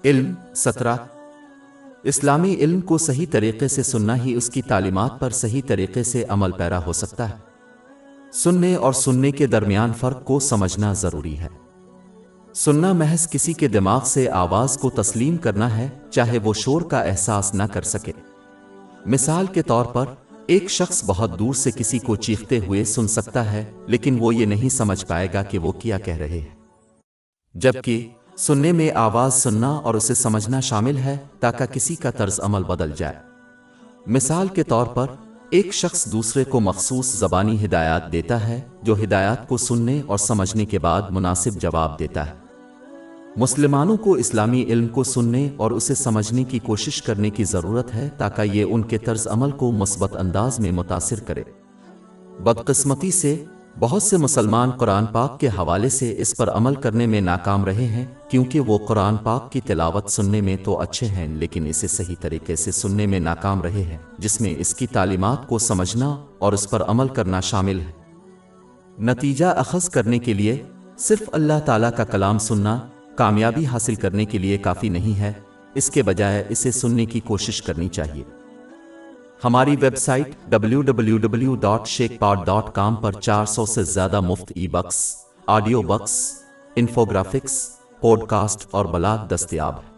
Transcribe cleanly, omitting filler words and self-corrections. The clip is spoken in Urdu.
علم 17 اسلامی علم کو صحیح طریقے سے سننا ہی اس کی تعلیمات پر صحیح طریقے سے عمل پیرا ہو سکتا ہے۔ سننے اور سننے کے درمیان فرق کو سمجھنا ضروری ہے۔ سننا محض کسی کے دماغ سے آواز کو تسلیم کرنا ہے، چاہے وہ شور کا احساس نہ کر سکے۔ مثال کے طور پر ایک شخص بہت دور سے کسی کو چیختے ہوئے سن سکتا ہے، لیکن وہ یہ نہیں سمجھ پائے گا کہ وہ کیا کہہ رہے ہیں۔ جبکہ سننے میں آواز سننا اور اسے سمجھنا شامل ہے تاکہ کسی کا طرز عمل بدل جائے۔ مثال کے طور پر ایک شخص دوسرے کو مخصوص زبانی ہدایات دیتا ہے، جو ہدایات کو سننے اور سمجھنے کے بعد مناسب جواب دیتا ہے۔ مسلمانوں کو اسلامی علم کو سننے اور اسے سمجھنے کی کوشش کرنے کی ضرورت ہے تاکہ یہ ان کے طرز عمل کو مثبت انداز میں متاثر کرے۔ بدقسمتی سے بہت سے مسلمان قرآن پاک کے حوالے سے اس پر عمل کرنے میں ناکام رہے ہیں، کیونکہ وہ قرآن پاک کی تلاوت سننے میں تو اچھے ہیں لیکن اسے صحیح طریقے سے سننے میں ناکام رہے ہیں، جس میں اس کی تعلیمات کو سمجھنا اور اس پر عمل کرنا شامل ہے۔ نتیجہ اخذ کرنے کے لیے صرف اللہ تعالیٰ کا کلام سننا کامیابی حاصل کرنے کے لیے کافی نہیں ہے، اس کے بجائے اسے سننے کی کوشش کرنی چاہیے۔ ہماری ویب سائٹ www.sheikhpod.com پر 400 سے زیادہ مفت ebooks, audiobooks, infographics, podcast اور بلاگ دستیاب ہیں۔